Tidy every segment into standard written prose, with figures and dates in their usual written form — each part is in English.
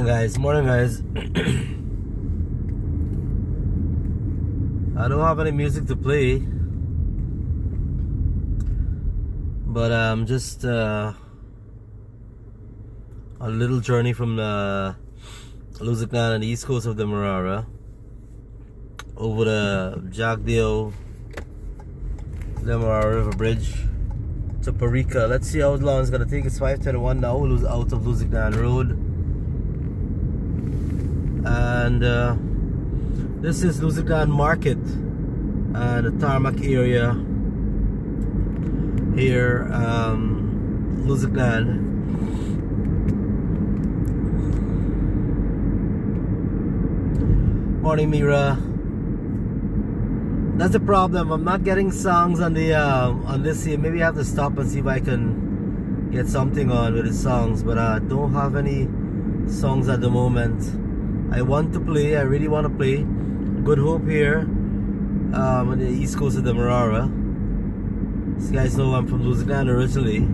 Morning guys. I don't have any music to play, but I'm just a little journey from Lusignan and the east coast of the Marara over the Jagdeo Demerara River Bridge to Parika. Let's see how long it's gonna take. It's 5:21 now. We'll out of Lusignan Road, and this is Lusignan Market and the tarmac area here, Lusignan. Morning, Mira. That's the problem. I'm not getting songs on the on this here. Maybe I have to stop and see if I can get something on with the songs, but I don't have any songs at the moment. I want to play. I really want to play. Good Hope here on the east coast of the Marara. These guys know I'm from Lusignan originally,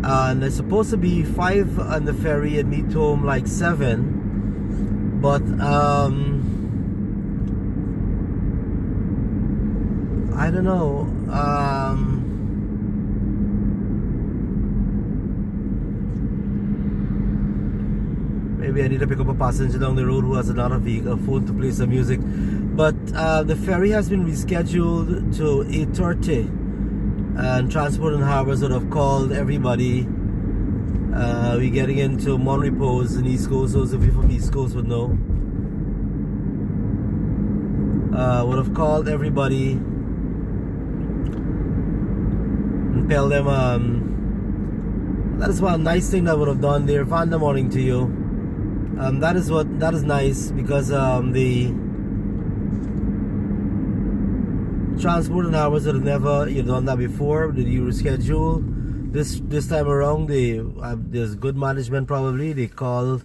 and it's supposed to be 5 on the ferry and meet home like 7, but I don't know. Maybe I need to pick up a passenger down the road who has another vehicle, phone to play some music. But the ferry has been rescheduled to 8:30, and Transport and Harbors would have called everybody. We're getting into Mon Repose in East Coast. Those of you from East Coast would know. Would have called everybody and tell them that is one nice thing that would have done there. Fun morning to you. That is nice, because the Transport and Harbors would have never done that before. Did you reschedule? This time around, there's good management probably. They call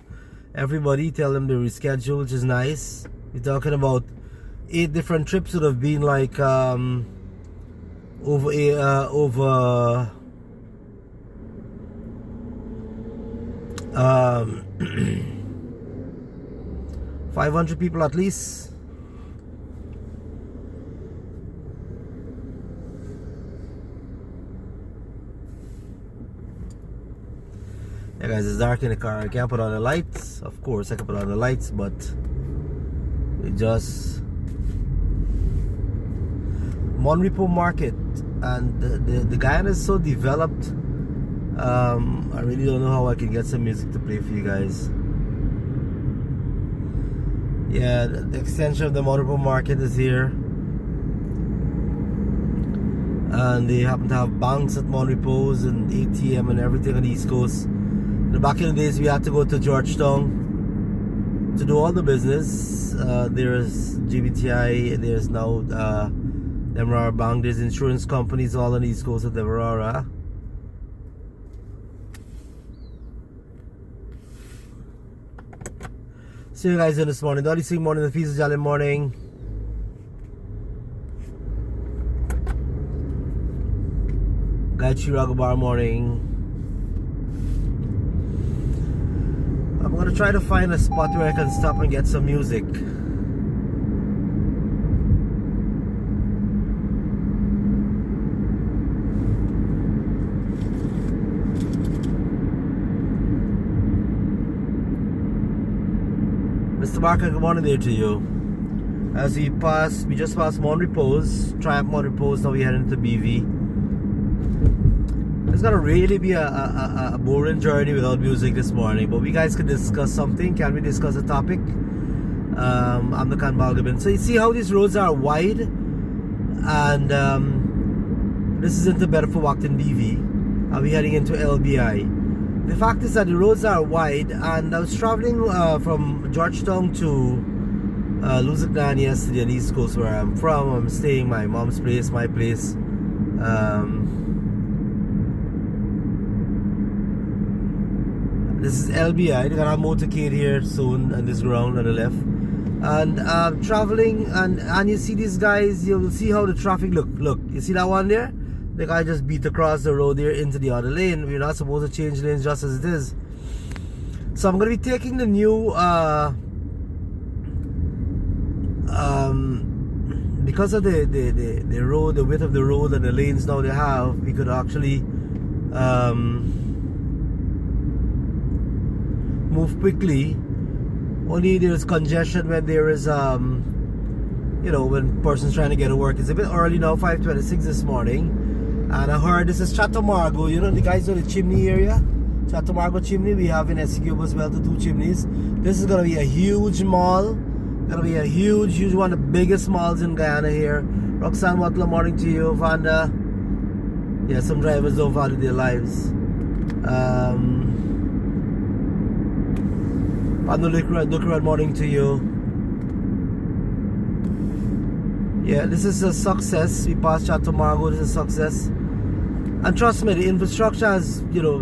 everybody, tell them to reschedule, which is nice. You're talking about 8 different trips. Would have been like over 500 people at least. Yeah guys, it's dark in the car. I can't put on the lights. Of course I can put on the lights, but we just Mon Repos Market, and the Guyana is so developed. I really don't know how I can get some music to play for you guys. Yeah, the extension of the Mon Repos Market is here, and they happen to have banks at Mon Repos and ATM and everything on the East Coast. Back in the days, we had to go to Georgetown to do all the business. There's GBTI, there's now Demerara Bank, there's insurance companies all on the East Coast of Demerara. See you guys in this morning. Dolly Sing morning, the Feast of Jolly morning. Gayatri Raghubar morning. I'm gonna try to find a spot where I can stop and get some music. Mr. Barker, good morning there to you. As we just passed Mon Repose, Triumph Mon Repose, now we head into BV. It's gonna really be a boring journey without music this morning, but we guys can discuss something. Can we discuss a topic? I'm the Kanbalgabin. So you see how these roads are wide, and this is into Bedford Walkton BV, and we're heading into LBI. The fact is that the roads are wide, and I was traveling from Georgetown to Lusignan yesterday on the East Coast, where I'm from. I'm staying my mom's place, my place. This is LBI. They're gonna have motorcade here soon on this ground on the left. And traveling, and you see these guys, you'll see how the traffic look. You see that one there? The guy just beat across the road there into the other lane. We're not supposed to change lanes just as it is. So I'm gonna be taking the new because of the road, the width of the road and the lanes now they have, we could actually move quickly. Only there's congestion when there is you know, when persons trying to get to work. It's a bit early now, 5:26 this morning, and I heard this is Chatomargo. You know, the guys know the chimney area, Chatomargo chimney. We have in SQ as well, the 2 chimneys. This is gonna be a huge mall. Gonna be a huge one of the biggest malls in Guyana here. Roxanne, what morning to you, Vanda? Yeah, some drivers don't value their lives. Pando morning to you. Yeah, this is a success. We passed Chatomargo. This is a success, and trust me, the infrastructure has, you know,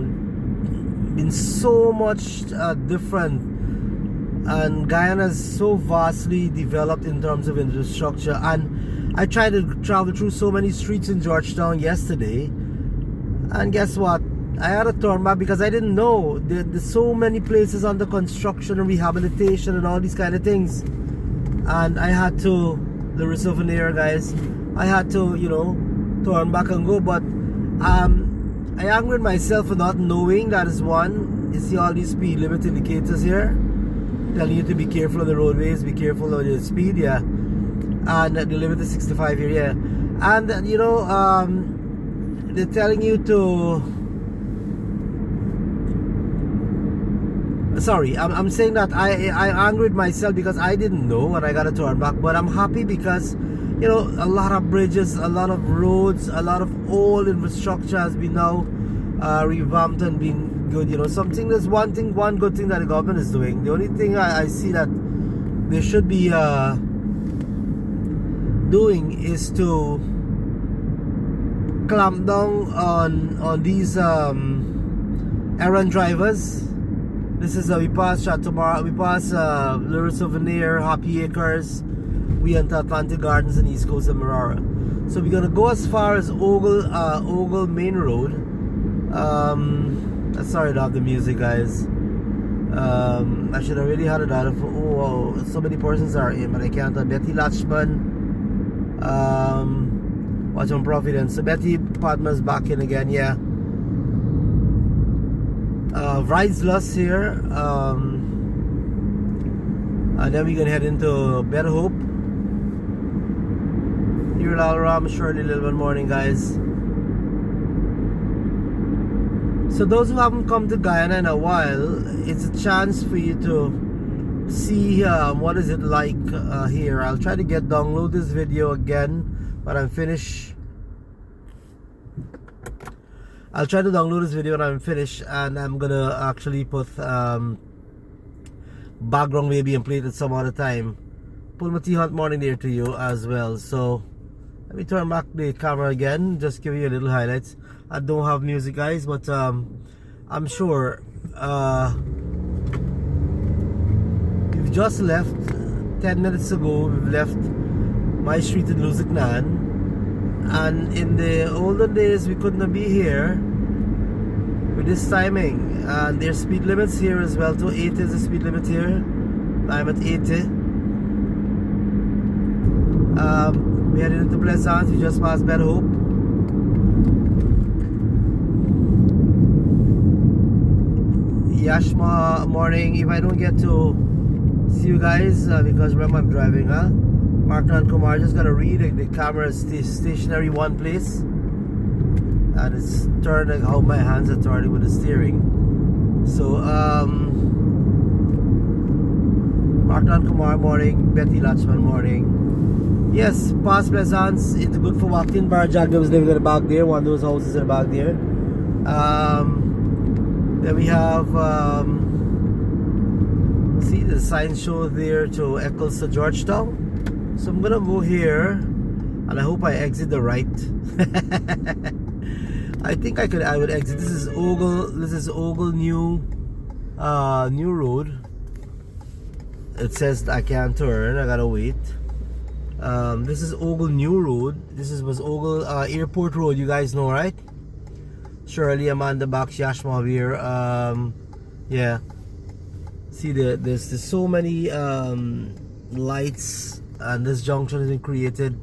been so much different, and Guyana is so vastly developed in terms of infrastructure. And I tried to travel through so many streets in Georgetown yesterday, and guess what? I had to turn back because I didn't know there's so many places under construction and rehabilitation and all these kind of things, and I had to. The souvenir, guys, I had to, you know, turn back and go. But I angered myself for not knowing. That is one. You see all these speed limit indicators here telling you to be careful on the roadways, be careful of your speed, yeah, and the limit is 65 here, yeah. And you know, they're telling you to, sorry, I'm saying that I angered myself because I didn't know and I gotta turn back. But I'm happy because, you know, a lot of bridges, a lot of roads, a lot of old infrastructure has been now revamped and been good. You know, there's one good thing that the government is doing. The only thing I see that they should be doing is to clamp down on these errand drivers. This is we pass Chateaumark, we pass Little Souvenir, Happy Acres, we enter Atlantic Gardens and East Coast of Marara. So we're gonna go as far as Ogle Main Road. Sorry to have the music, guys. I should have really had it out of. Oh, so many persons are in, but I can't. Betty Latchman, watch on Providence. So Betty Padma's back in again, yeah. Vrijslus here, and then we're gonna head into Better Hope. Here, Ram, Shirley, Little Morning, guys. So those who haven't come to Guyana in a while, it's a chance for you to see what is it like here. I'll try to download this video again when I'm finished. I'll try to download this video when I'm finished, and I'm gonna actually put background maybe and play it at some other time. Pull my tea hot morning there to you as well. So let me turn back the camera again, just give you a little highlights. I don't have music, guys, but I'm sure we've just left 10 minutes ago. We've left my street in Lusignan. And in the olden days, we couldn't be here with this timing. And there's speed limits here as well too. 80 is the speed limit here. I'm at 80. We headed into Pleasance. We just passed Better Hope. Yashma morning. If I don't get to see you guys, because remember I'm driving, huh? Mark and Kumar, just gotta read the camera is stationary one place, and it's turning how my hands are turning with the steering. So Mark and Kumar morning, Betty Latchman morning. Yes, past Pleasance, it's good for walking. Bar Jack was living in the back there, one of those houses in the back there. Then we have see the sign show there to Eccles to Georgetown. So I'm gonna go here, and I hope I exit the right. I think I would exit. This is Ogle new road. It says I can't turn, I gotta wait. This is Ogle New Road. This was Ogle Airport Road, you guys know, right? Shirley, Amanda, Bax, Yashma here. Yeah. See, there's so many lights, and this junction has been created.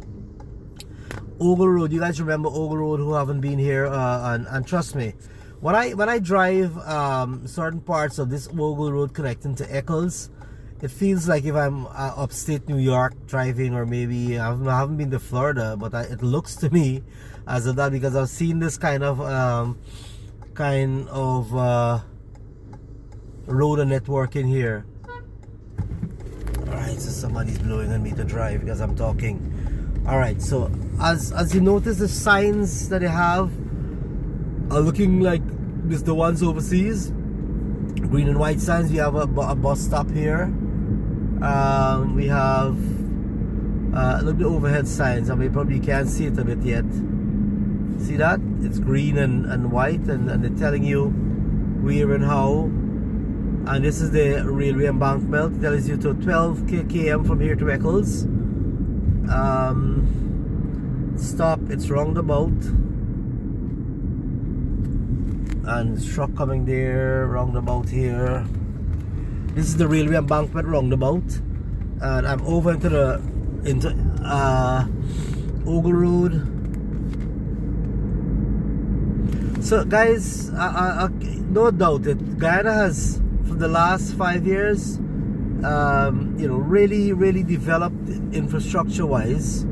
Ogle Road, you guys remember Ogle Road who haven't been here, and trust me, when I drive certain parts of this Ogle Road connecting to Eccles, it feels like if I'm upstate New York driving, or maybe I haven't been to Florida, but it looks to me as of that, because I've seen this kind of road and networking here. Alright, so somebody's blowing on me to drive because I'm talking. Alright, so as you notice, the signs that they have are looking like this, the ones overseas. Green and white signs. We have a bus stop here. We have a little bit overhead signs. I mean, probably you can't see it a bit yet. See that? It's green and white, and they're telling you where and how. And this is the railway embankment. It tells you to 12 km from here to Eccles. Stop, it's roundabout. And truck coming there, roundabout here. This is the railway embankment roundabout. And I'm over into Ogle Road. So guys, no doubt it, Guyana has, for the last 5 years, really developed infrastructure wise.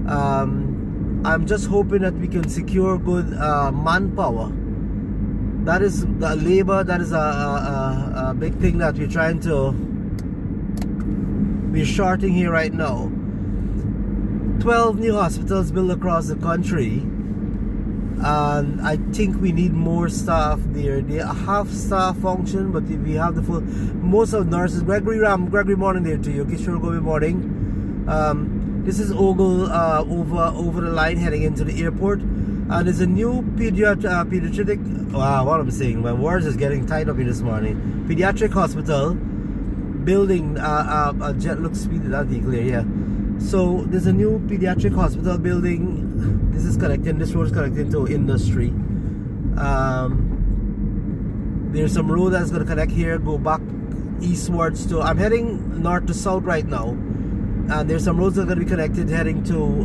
I'm just hoping that we can secure good manpower. That is the labor. That is a big thing that we're trying to. We're shorting here right now. 12 new hospitals built across the country, and I think we need more staff there. They have staff function, but if we have the full, most of the nurses. Gregory morning there to you. Kishore, good morning. This is Ogle over the line heading into the airport, and there's a new pediatric. Wow, what I'm saying, my words is getting tied up here this morning. Pediatric hospital building. A jet looks speedy. That'll be clear, yeah. So there's a new pediatric hospital building. This is connecting. This road is connecting to industry. There's some road that's going to connect here, go back eastwards to. I'm heading north to south right now, and there's some roads that are going to be connected heading to.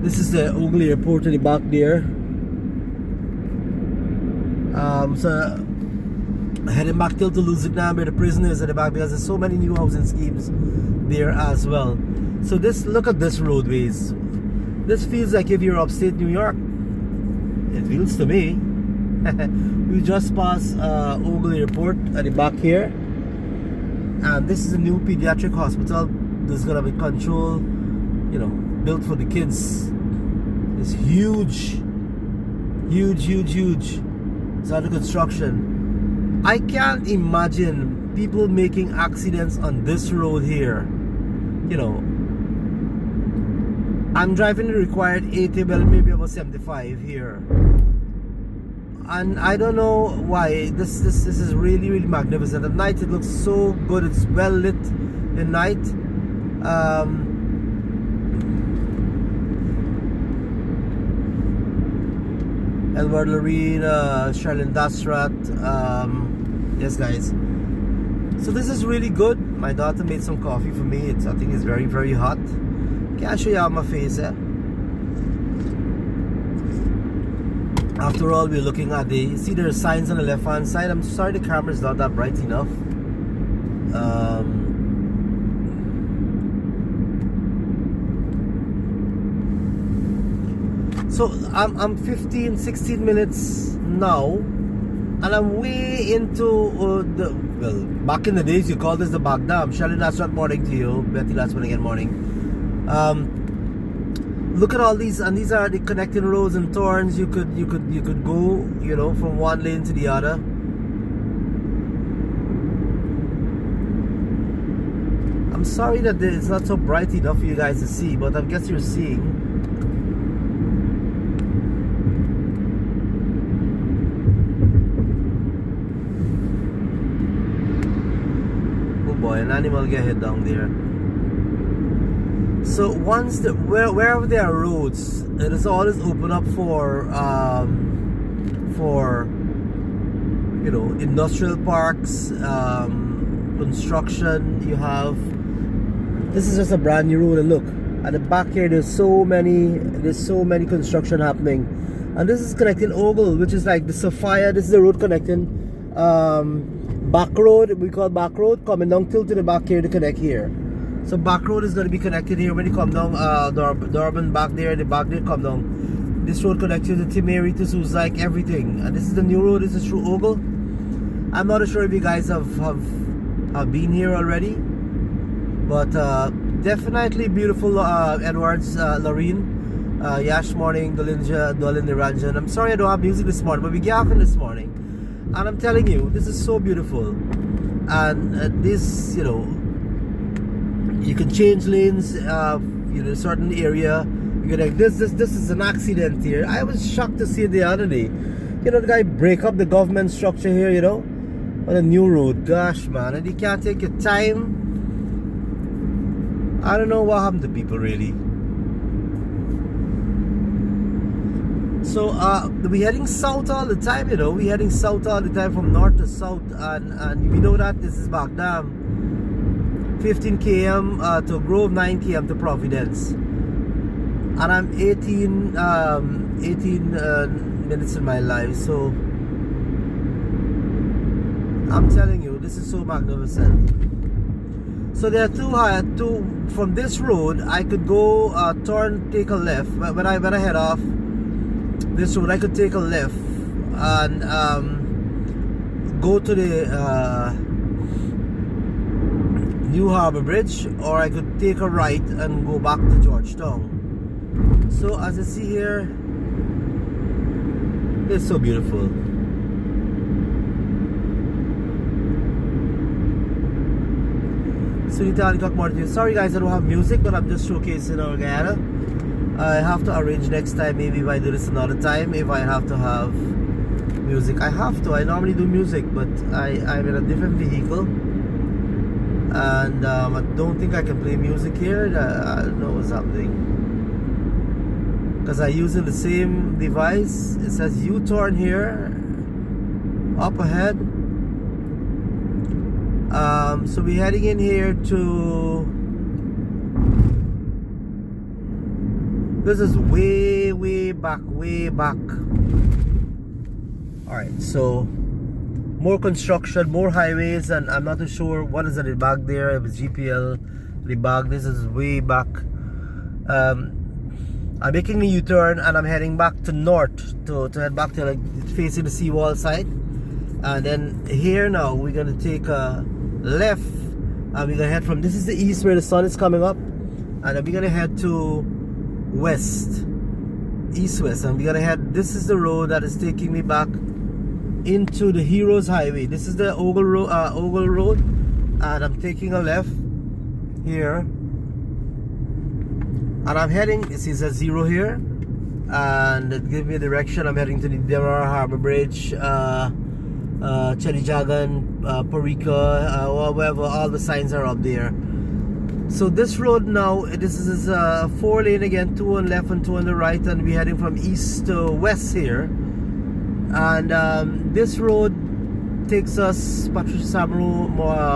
This is the Ogle Airport in the back there. So heading back till to Lusignan, where the prison is at the back, because there's so many new housing schemes there as well. So look at this roadways. This feels like if you're upstate New York. It feels to me. We just passed Ogle Airport at the back here, and this is a new pediatric hospital. This is gonna be control, built for the kids. It's huge. It's under construction. I can't imagine people making accidents on this road here. I'm driving the required 80, well, maybe about 75 here, and I don't know why. This is really magnificent. At night it looks so good. It's well lit at night. Elward Loreen, Charlene Dasrat. Yes, guys. So this is really good. My daughter made some coffee for me. I think it's very hot. Can't show you my face, eh? After all, we're looking at see there are signs on the left hand side. I'm sorry the camera's not that bright enough. So I'm 15-16 minutes now, and I'm way into back in the days you call this the Baghdad. Shelly, that's not morning to you. Betty, that's when again morning. Look at all these, and these are the connecting roads and turns. You could go, from one lane to the other. I'm sorry that it's not so bright enough for you guys to see, but I guess you're seeing. An animal get hit down there. So once wherever there are roads, it is always open up for you know, industrial parks, construction. You have, this is just a brand new road, and look at the back here, there's so many construction happening. And this is connecting Ogle, which is like the Sophia. This is the road connecting back road, we call back road, coming down till to the back here to connect here. So back road is going to be connected here when you come down Durban back there, the back there come down. This road connects you to Timeri, to Suzak, everything. And this is the new road. This is through Ogle. I'm not sure if you guys have been here already, but definitely beautiful. Edwards, Loreen, Yash morning, Dolinja, Dolin Niranjan. I'm sorry I don't have music this morning, but we get off this morning, and I'm telling you, this is so beautiful. And this, you know, you can change lanes. You know, a certain area. You're like, this is an accident here. I was shocked to see it the other day. You know, the guy break up the government structure here, you know, on a new road. Gosh, man, and you can't take your time. I don't know what happened to people, really. So we're heading south all the time, you know. We're heading south all the time, from north to south, and we know that this is Baghdad. 15 km to Grove, 9 km to Providence. And I'm 18 minutes in my life, so I'm telling you, this is so magnificent. So there are two from this road. I could go take a left. When I head off this road, I could take a left and go to the New Harbor Bridge, or I could take a right and go back to Georgetown. So as you see here, it's so beautiful. Sorry guys, I don't have music, but I'm just showcasing our Guyana. I have to arrange next time, maybe if I do this another time, if I have to have music. I have to. I normally do music, but I'm in a different vehicle, and I don't think I can play music here. I don't know what's happening, because I'm using the same device. It says U-turn here, up ahead. So we're heading in here to, this is way back. Alright, so more construction, more highways, and I'm not too sure what is at the back there. It was GPL, the back. This is way back. I'm making a U-turn, and I'm heading back to north to head back to, like, facing the seawall side. And then here now we're gonna take a left, and we're gonna head from, this is the east where the sun is coming up, and then we're gonna head to west, east-west, and we're gonna head, this is the road that is taking me back into the Heroes Highway. This is the Ogle Road, and I'm taking a left here, and I'm heading, it says 0 here, and it gives me a direction. I'm heading to the Demerara Harbor Bridge, Chedijagan, Parika, whatever, all the signs are up there. So this road now, this is 4 lane again, 2 on left and 2 on the right, and we're heading from east to west here. And this road takes us, Patricia Samaru,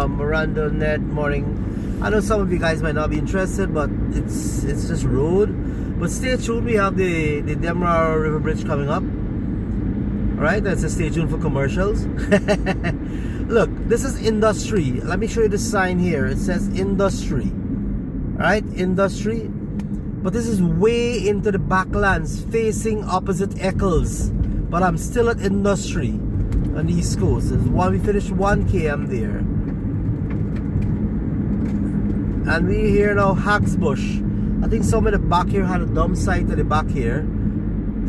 Miranda, Ned, morning. I know some of you guys might not be interested, but it's just road. But stay tuned, we have the Demerara River Bridge coming up. Alright, that's a stay tuned for commercials. Look, this is industry. Let me show you the sign here. It says industry. Alright, industry. But this is way into the backlands, facing opposite Eccles. But I'm still at industry on the East Coast. We finished 1 km there. And we're here now, Hacksbush. I think some of the back here had a dump site at the back here.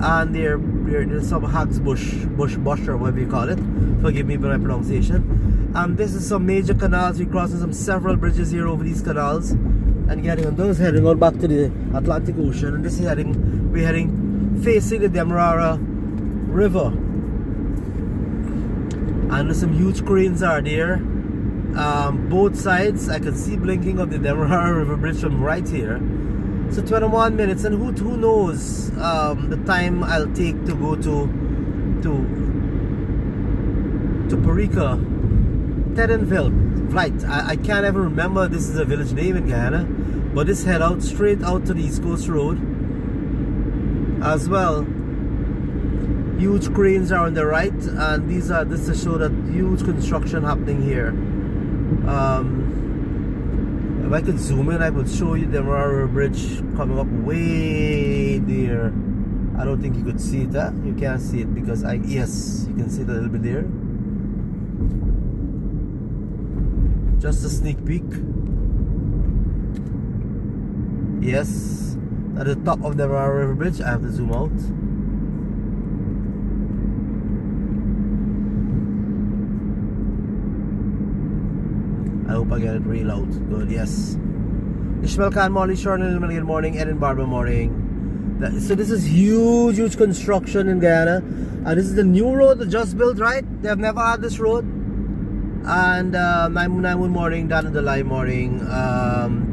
And there's some Hagsbush, or whatever you call it. Forgive me for my pronunciation. This is some major canals. We're crossing some several bridges here over these canals, and heading on back to the Atlantic Ocean. And this is we're heading facing the Demerara River. And there's some huge cranes are there. Both sides, I can see blinking of the Demerara River Bridge from right here. So 21 minutes, and who knows the time I'll take to go to to Parika, Flight. I can't ever remember this is a village name in Guyana, but this head out straight out to the East Coast Road as well. Huge cranes are on the right, and this to show that huge construction happening here. If I could zoom in, I could show you the River Bridge coming up way there. I don't think you could see it. Huh? You can't see it because yes, you can see it a little bit there. Just a sneak peek. Yes, at the top of the River Bridge. I have to zoom out. I hope I get it real out. Good, yes. Ishmael Khan, Molly Shornell, good morning. Eden Barber, morning. So this is huge construction in Guyana. And this is the new road that just built, right? They have never had this road. And 9 morning, Dan Delay morning,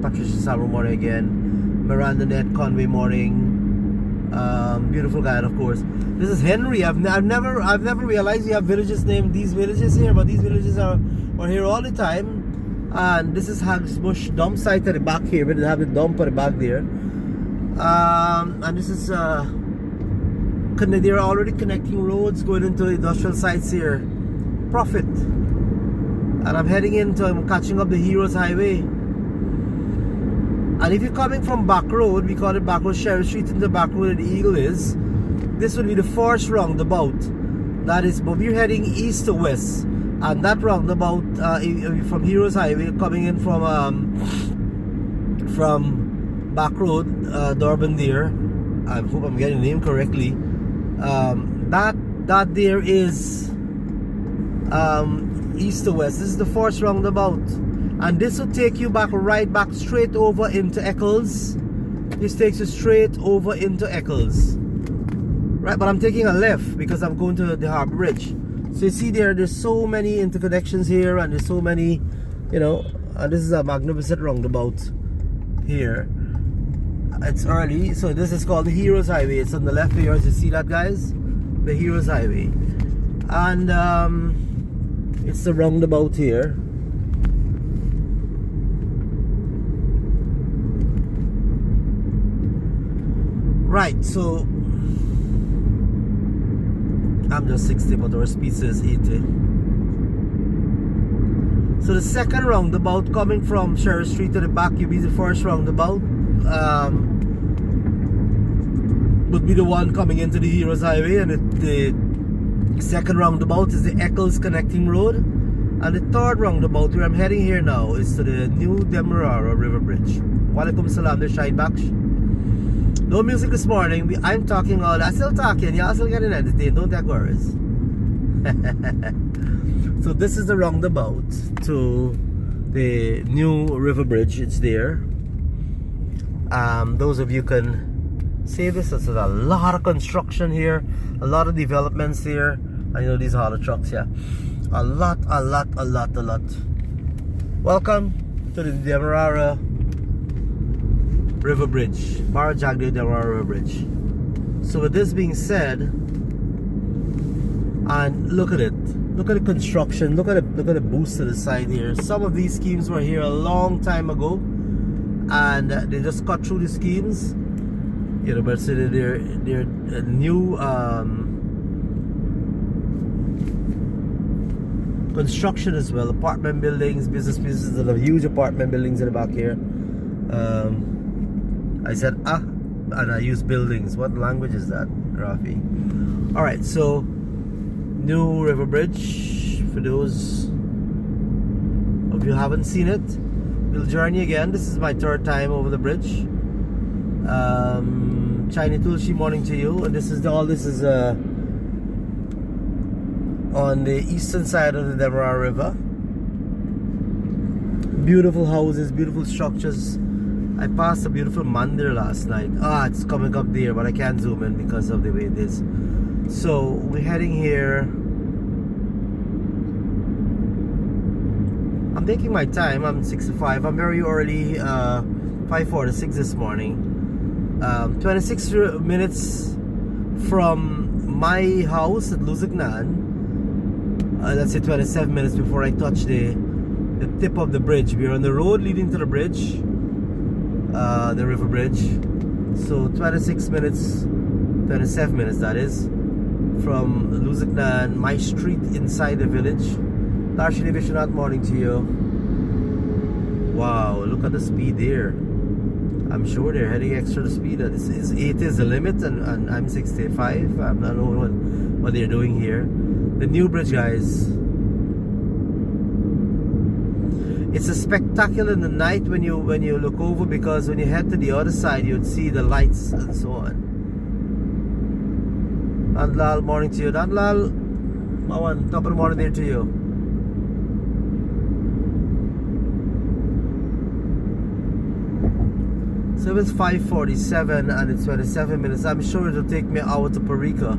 Patricia Sabo morning again, Miranda Net Conway morning, beautiful Guyana, of course. This is Henry. I've never realized you have villages named these villages here, but these villages are here all the time. And this is Hags Bush dump site at the back here. We have the dump at the back there. And this is they're already connecting roads going into industrial sites here. Profit. And I'm catching up the Heroes Highway. And if you're coming from back road, we call it back road, Sheriff Street into the back road where the Eagle is, this would be the first roundabout. That is, but we're heading east to west. And that roundabout from Heroes Highway coming in from back road, Durban there. I hope I'm getting the name correctly. That there is east to west. This is the first roundabout, and this will take you right back straight over into Eccles. This takes you straight over into Eccles, right? But I'm taking a left because I'm going to the Harbour Bridge. So you see there's so many interconnections here, and there's so many, and this is a magnificent roundabout here. It's early, so this is called the Heroes Highway. It's on the left here, as you see that, guys, the Heroes Highway. And it's the roundabout here. Right, so I'm just 60, but our speed says 80. So the second roundabout coming from Sheriff Street to the back, you'll be the first roundabout. Would be the one coming into the Heroes Highway, and the second roundabout is the Eccles connecting road, and the third roundabout where I'm heading here now is to the new Demerara River Bridge. Walaikum salam, the Shine Baksh. No music this morning. I'm talking all that. Still talking. Y'all still getting entertained. Don't take worries. So this is the roundabout to the new river bridge. It's there. Those of you can see this. There's a lot of construction here, a lot of developments here. I know these are the trucks, yeah. A lot. Welcome to the Demerara River Bridge, Barajagde Demerara River Bridge. So with this being said, and look at it. Look at the construction. Look at the boost to the side here. Some of these schemes were here a long time ago, and they just cut through the schemes. But so they're new construction as well. Apartment buildings, businesses. There's a huge apartment buildings in the back here. I said and I use buildings. What language is that, Ravi? All right, so new river bridge. For those of you who haven't seen it, we'll journey again. This is my third time over the bridge. China Tulsi, morning to you. And this is on the eastern side of the Demerara River. Beautiful houses, beautiful structures. I passed a beautiful mandir last night. It's coming up there, but I can't zoom in because of the way it is. So we're heading here. I'm taking my time. I'm 6:05. I'm very early. 5:46 this morning. 26 minutes from my house at Lusignan let's say 27 minutes before I touch the tip of the bridge. We're on the road leading to the bridge, the river bridge. So 26 minutes, 27 minutes that is, from Lusignan, my street inside the village. Darshini Vishwanath, morning to you. Wow, look at the speed there. I'm sure they're heading extra speed. This is 80 is the limit, and I'm 65. I don't know what they're doing here. The new bridge, guys. It's a spectacle in the night when you look over, because when you head to the other side, you'd see the lights and so on. Dandlal, morning to you. Dandlal, Mohan, top of the morning there to you. So it's 5:47 and it's 27 minutes. I'm sure it'll take me out to Parika.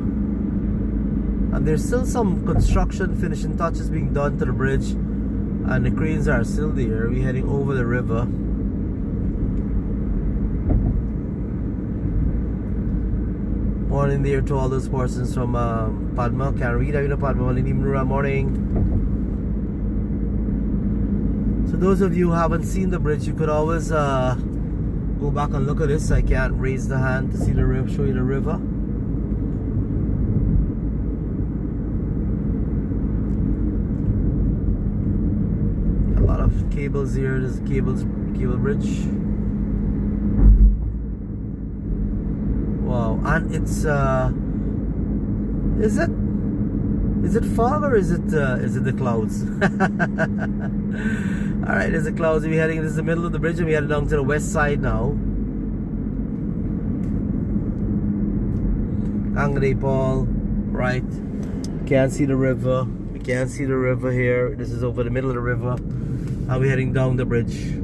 And there's still some construction finishing touches being done to the bridge, and the cranes are still there. We're heading over the river. Morning there to all those persons from Padma. Can't read, you know, Padma. Morning. So those of you who haven't seen the bridge, you could always go back and look at this. I can't raise the hand to see the river, show you the river. A lot of cables here. There's cable bridge. Wow, and it's is it fog or is it the clouds? All right, there's the clouds. We're heading. This is the middle of the bridge, and we're heading down to the west side now. Angre Paul, right? Can't see the river. We can't see the river here. This is over the middle of the river, and we're heading down the bridge.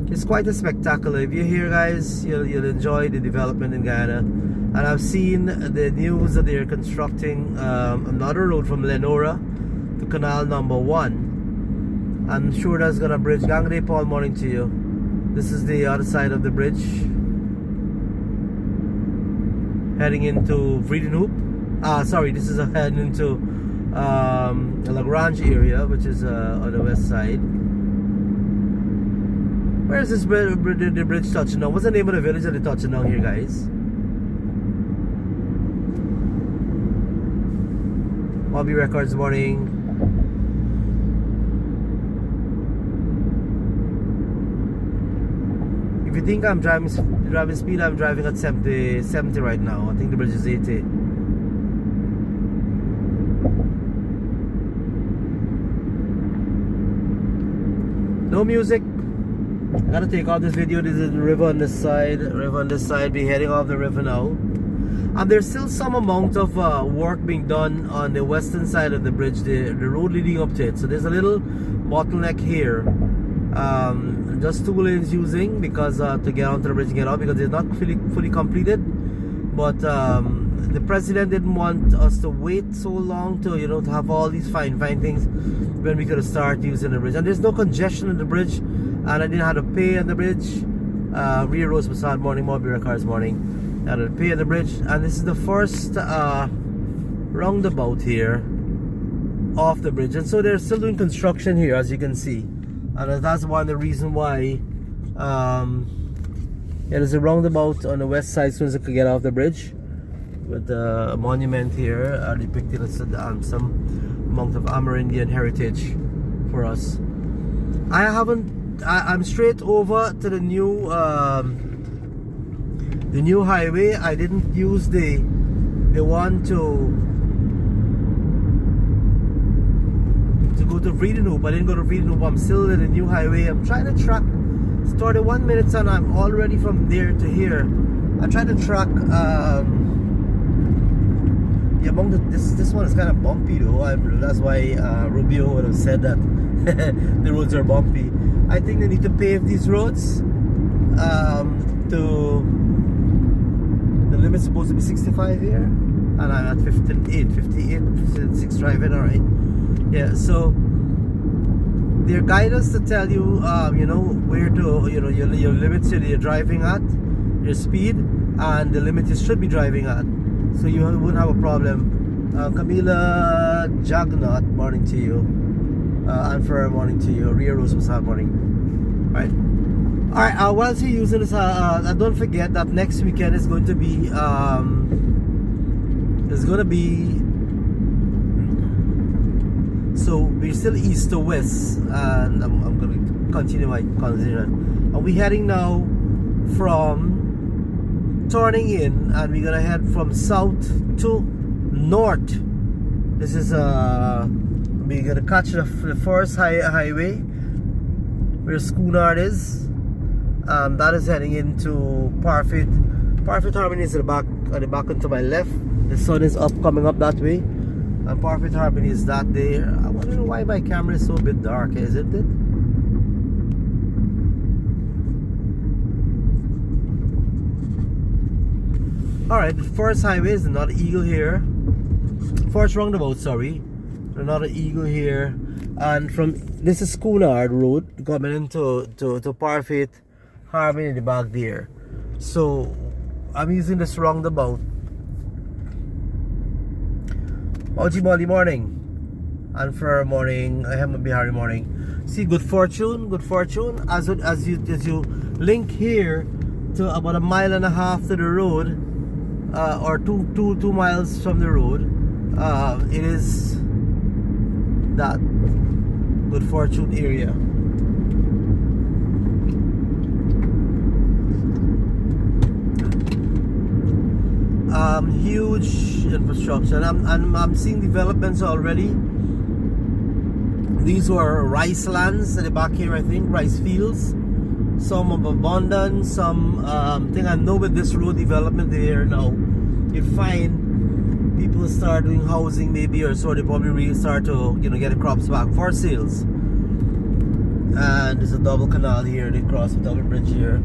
It's quite a spectacle. If you're here, guys, you'll enjoy the development in Guyana. And I've seen the news that they're constructing another road from Lenora to Canal Number 1. I'm sure that's gonna bridge. Gangre Paul, morning to you. This is the other side of the bridge, heading into Vredenhoop. Sorry, this is heading into Lagrange area, which is on the west side. Where is this the bridge touching down? What's the name of the village that they're touching down here, guys? Bobby Records, morning. If you think I'm driving speed, I'm driving at 70 right now. I think the bridge is 80. No music. I gotta take out this video. This is the river on this side. River on this side. We're heading off the river now. And there's still some amount of work being done on the western side of the bridge, the road leading up to it. So there's a little bottleneck here. Just 2 lanes using because to get onto the bridge and get out, because it's not fully completed. But the president didn't want us to wait so long to to have all these fine things when we could start using the bridge. And there's no congestion in the bridge, and I didn't have to pay on the bridge. Ria Rose Masad, morning. Mobira Cars, morning. And I pay on the bridge, and this is the first roundabout here off the bridge, and so they're still doing construction here, as you can see. And that's one of the reasons why there's a roundabout on the west side, so as you can get off the bridge, with a monument here depicting some amount of Amerindian heritage for us. I'm straight over to the new highway. I didn't use the one to go to Vredenhoop. I didn't go to Vredenhoop. I'm still in the new highway. I'm trying to track. Started 1 minute and I'm already from there to here. I'm trying to track the amount of this one is kind of bumpy though. That's why Rubio would have said that the roads are bumpy. I think they need to pave these roads to the limit's supposed to be 65 here, and I'm at 58, 56 driving. All right, yeah. So they guide us to tell you, where to, your limits that you're driving at, your speed, and the limit you should be driving at, so you wouldn't have a problem. Camila Jagnot, morning to you. Anfer, morning to you. Ria Rose was morning. Alright. Alright, while you're using this, don't forget that next weekend is going to be so we're still east to west, and I'm going to continue my conversation. And we're heading now from turning in, and we're gonna head from south to north. This is we're gonna catch the first highway where Schoonard is. That is heading into Parfit. Parfit Harmony is at the back and to my left. The sun is up, coming up that way, and Parfit Harmony is that there. I wonder why my camera is so a bit dark, isn't it? Alright, the first highway is another Eagle here. First roundabout, sorry. Another Eagle here. And from this is Schoonard Road coming into to Parfit Harmony in the back there. So I'm using this roundabout. Moji Molly morning. And for morning, I have a Bihari morning. See, good fortune as you link here to about 1.5 miles to the road. Or two miles from the road, it is that good fortune area. Huge infrastructure, and I'm seeing developments already. These were rice lands at the back here, I think, rice fields. Some of abundance, some thing I know with this road development there now, you find people start doing housing maybe, or so they probably really start to get the crops back for sales. And there's a double canal here, they cross a double bridge here.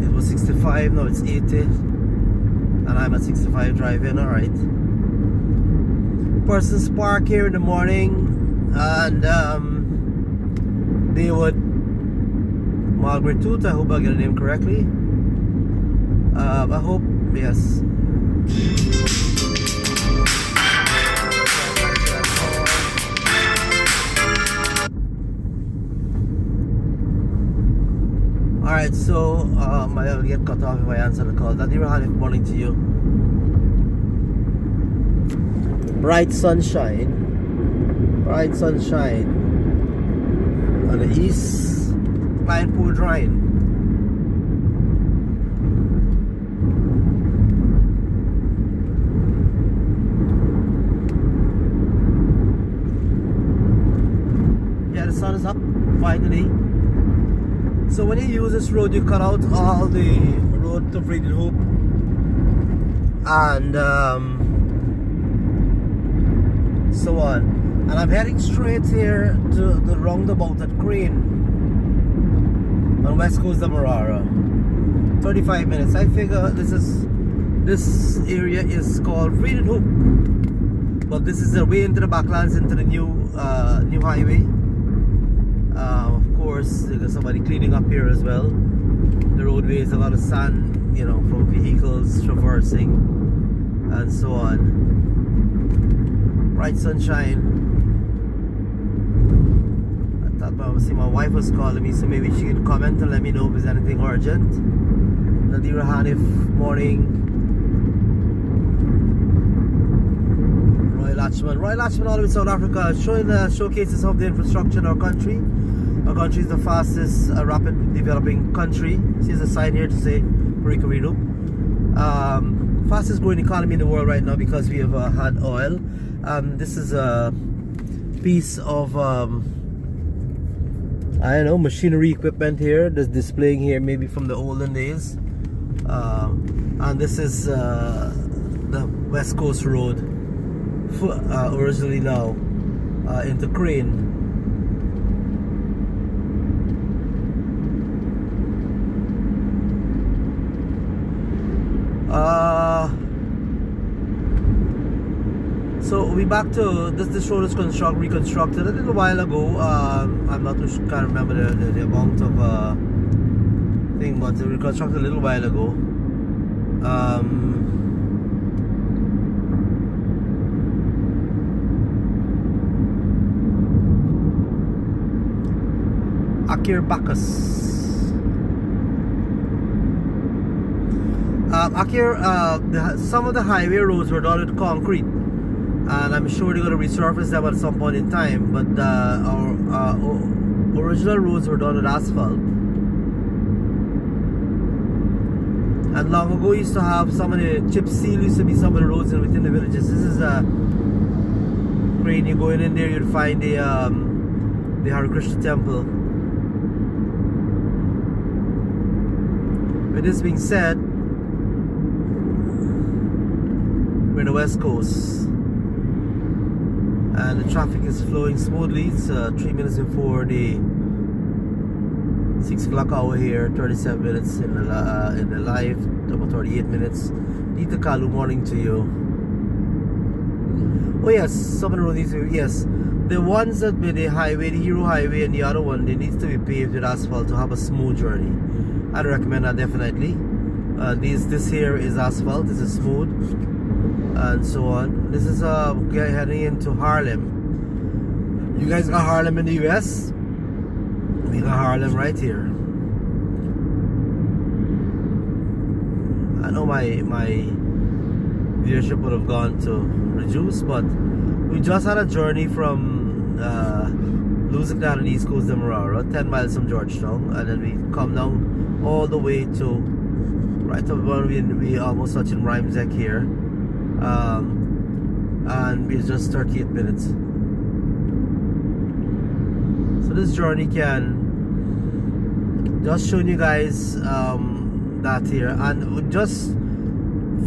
It was 65, now it's 80, and I'm at 65 driving. Alright, persons park here in the morning, and they would Margaret Toot, I hope I get the name correctly. I hope, yes. Alright, so I will get cut off if I answer the call. Daddy Rahani, good morning to you. Bright sunshine on the east Lion Pool Drine. Yeah, the sun is up finally. So when you use this road, you cut out all the road to Freedom Hope, and so on. And I'm heading straight here to the roundabout at Crane on West Coast of Marara. 35 minutes. I figure this area is called Freedom Hope, but this is the way into the backlands, into the new highway. Of course, there's somebody cleaning up here as well. The roadway is a lot of sand, from vehicles traversing and so on. Bright sunshine. I thought my wife was calling me, so maybe she could comment and let me know if there's anything urgent. Nadira Hanif, morning. Roy Latchman all the way in South Africa, showing showcases of the infrastructure in our country. Our country is the fastest rapid developing country. There's a sign here to say Parika. Fastest growing economy in the world right now because we have had oil. This is a piece of I don't know, machinery equipment here that's displaying here, maybe from the olden days. And this is the West Coast Road, originally now into Crane. So we back to this road is reconstructed a little while ago. I'm not too sure, can't remember the amount of thing, but it reconstructed a little while ago. Akir Bacchus. Some of the highway roads were done with concrete, and I'm sure they're going to resurface them at some point in time. But our original roads were done with asphalt. And long ago, used to have some of the chip seal used to be some of the roads within the villages. This is a crane. You going in there, you'd find the Hare Krishna temple. With this being said, we're in the west coast, and the traffic is flowing smoothly. It's 3 minutes before the 6 o'clock hour here, 37 minutes in the live, about 38 minutes. Need to call good morning to you. Oh yes, some of the roads need to be, yes. The ones that with the highway, the Hero Highway, and the other one, they need to be paved with asphalt to have a smooth journey. I'd recommend that definitely. This here is asphalt, this is smooth, and so on. This is heading into Harlem. You guys got Harlem in the US? We got Harlem right here. I know my viewership would have gone to reduce, but we just had a journey from Lusignan and East Coast Demerara, 10 miles from Georgetown, and then we come down all the way to right up where we almost touching Rhymesec here, and we're just 38 minutes. So this journey can just showing you guys that here, and just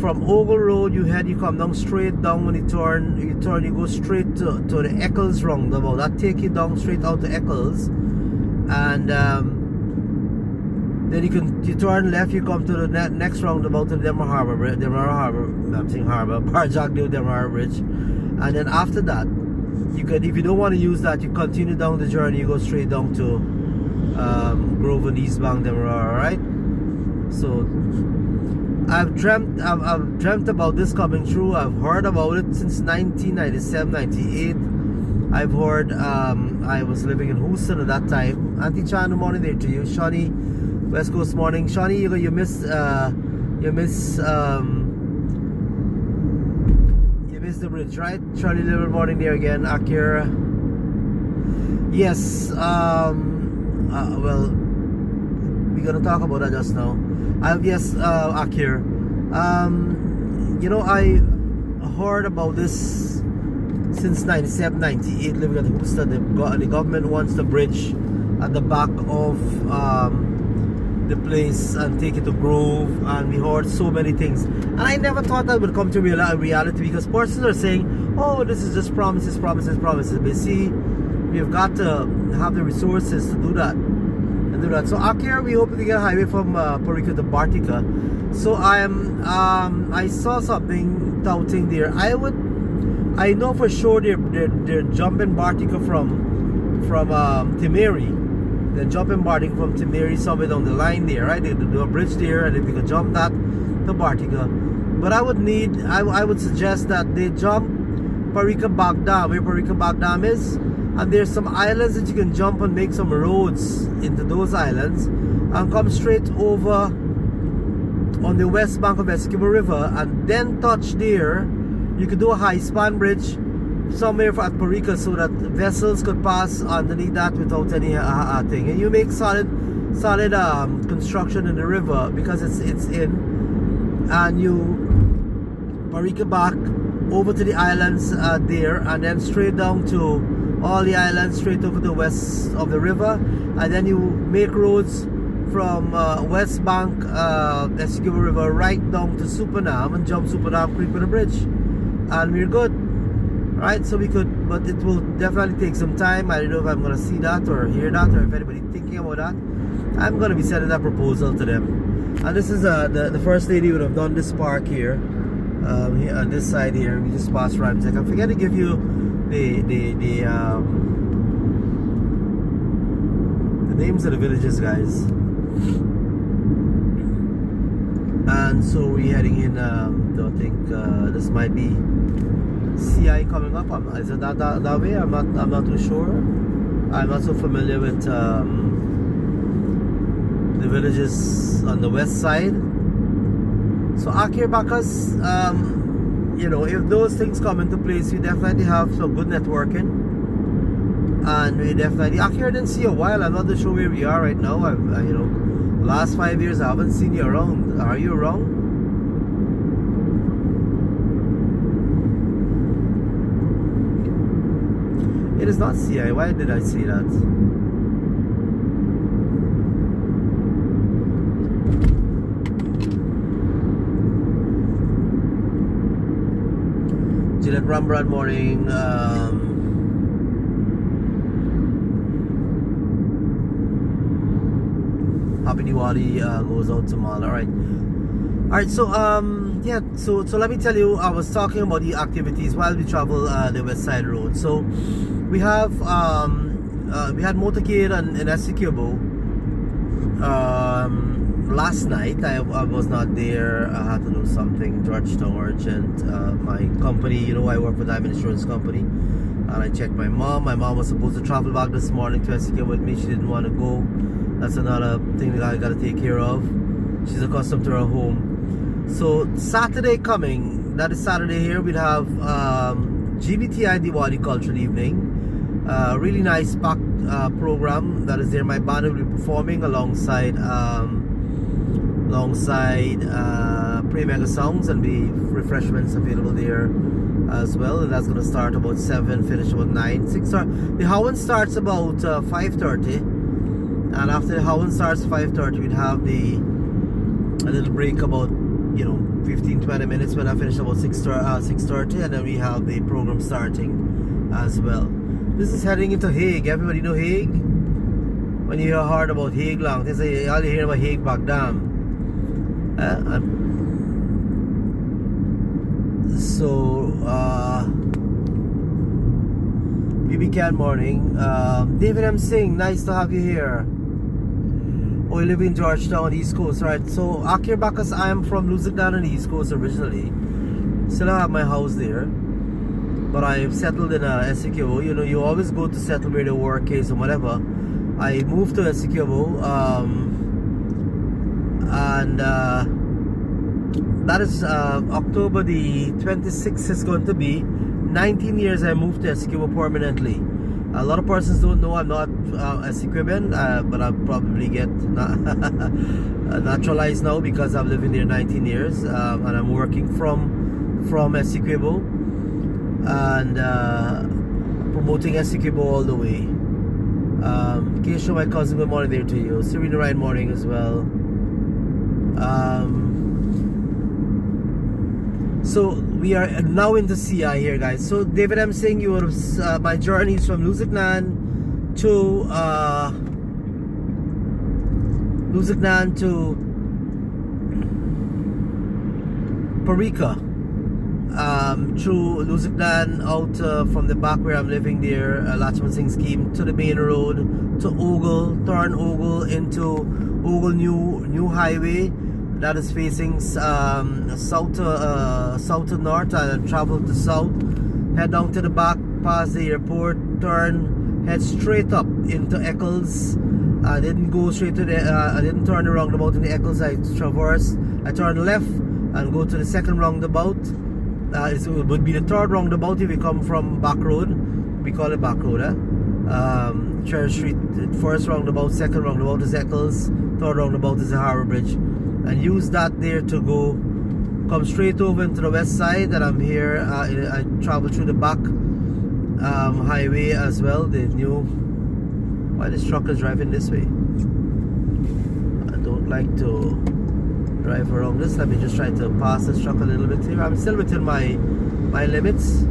from Ogle Road you come down straight down. When you turn you go straight to the Eccles roundabout. That take you down straight out to Eccles, and then you turn left, you come to the next roundabout to the Barjack Bridge, and then after that you can, if you don't want to use that, you continue down the journey, you go straight down to Grove and Eastbound Demerara, right? So I've dreamt about this coming through. I've heard about it since 1997, 98. I've heard, I was living in Houston at that time. Auntie Chan, good morning there to you. Shawnee, West Coast morning. Shawnee, you missed the bridge, right? Charlie, little morning there again. Akira. Yes, well, we're gonna talk about that just now. Yes, Akir. You know, I heard about this since 97, 98, living at Houston. The government wants the bridge at the back of the place and take it to Grove, and we heard so many things. And I never thought that would come to reality, because persons are saying, oh, this is just promises. But see, we've got to have the resources to do that. So Akir, we hope to get a highway from Parika to Parika. So I saw something touting there. I know for sure they're jumping Partika from Timeri. They're jumping Partika from Timeri somewhere down the line there, right? They do a bridge there, and if they could jump that to Partika. But I would suggest that they jump Parika Bagdam, where Parika Bagdam is. And there's some islands that you can jump and make some roads into those islands, and come straight over on the west bank of Essequibo River, and then touch there. You could do a high span bridge somewhere at Parika, so that vessels could pass underneath that without any thing. And you make solid construction in the river, because it's in, and you Parika back over to the islands there, and then straight down to all the islands straight over the west of the river, and then you make roads from west bank Essequibo River right down to Supernam, and jump Supernam Creek with a bridge, and we're good, right? So we could, but it will definitely take some time. I don't know if I'm gonna see that or hear that, or if anybody's thinking about that. I'm gonna be sending that proposal to them. And this is the first lady would have done this park here, here on this side here. We just passed Rhymesec. I forget to give you the names of the villages, guys. And so we're heading in. I think this might be CI coming up. Is it that way? I'm not too sure. I'm not so familiar with the villages on the west side. So Akir Bakas, you know, if those things come into place, we definitely have some good networking. And we definitely, Akir, I didn't see you a while. I'm not sure where we are right now. You know, last 5 years I haven't seen you around. Are you around? It is not CI. Why did I say that? Gillette Rembrandt morning. Happy Diwali goes out to Mal. Alright. So yeah, so let me tell you, I was talking about the activities while we travel the West Side Road. So we have we had motorcade in Essequibo last night. I was not there. I had to do something Georgetown urgent. My company, you know, I work with an insurance company, and I checked my mom. My mom was supposed to travel back this morning to Essequibo with me. She didn't want to go. That's another thing that I got to take care of. She's accustomed to her home. So Saturday coming, that is Saturday here, we'll have GBTI Diwali Cultural Evening. Really nice packed program that is there. My band will be performing alongside Pre-Mega Songs, and be refreshments available there as well. And that's going to start about 7, finish about 9. 6 start. The Howan starts about 5:30, and after the Howan starts 5:30, we'd have a little break about, you know, 15-20 minutes when I finish about 6:30, and then we have the program starting as well. This is heading into Hague. Everybody know Hague? When you hear hard about Hague long, they say all you hear about Hague back Dam. BB Can morning. David M. Singh, nice to have you here. Oh, you live in Georgetown, East Coast, right? So Akir Bakas, I am from Lusignan on the East Coast originally. Still have my house there, but I've settled in Essequibo. You know, you always go to settle where the work is or whatever. I moved to Essequibo, and that is October the 26th is going to be 19 years I moved to Essequibo permanently. A lot of persons don't know I'm not Essequiban, but I'll probably get naturalized now because I've lived in there 19 years, and I'm working from Essequibo and promoting Essequibo all the way. Keisha, my cousin, good morning there to you. Serena Ryan morning as well. So we are now in the CI here, guys. So David, I'm saying you were my journeys from Lusignan to Parika, through Lusignan out from the back where I'm living there, Lachman Singh scheme, to the main road, to Ogle, turn Ogle into Ogle new highway that is facing south to north, and travel to south, head down to the back past the airport, turn, head straight up into Eccles. I didn't go straight to the I didn't turn the roundabout in the Eccles. I turned left and go to the second roundabout. It would be the third roundabout if you come from back road. We call it back road, Church Street. First roundabout, second roundabout is Eccles, third roundabout is the Harbour Bridge, and use that there to come straight over into the west side. And I'm here. I travel through the back highway as well. The new. Why this truck is driving this way? I don't like to drive around this. Let me just try to pass this truck a little bit here. I'm still within my limits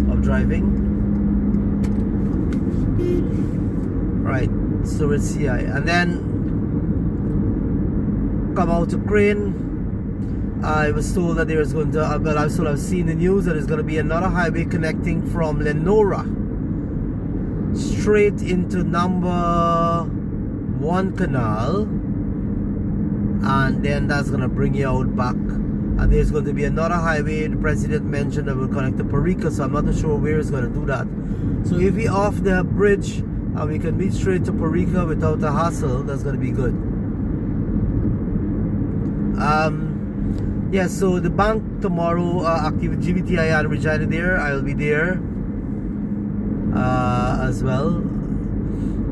of driving. Right, so it's CI, and then come out to Crane. I was told that there is going to, well, I've seen the news that there's going to be another highway connecting from Lenora straight into number 1 canal, and then that's going to bring you out back. And there's going to be another highway the president mentioned that will connect to Parika, so I'm not sure where it's going to do that. So if we off the bridge and we can meet straight to Parika without a hassle, that's going to be good. Yeah, so the bank tomorrow, active with GBTI and Regina there. I'll be there as well,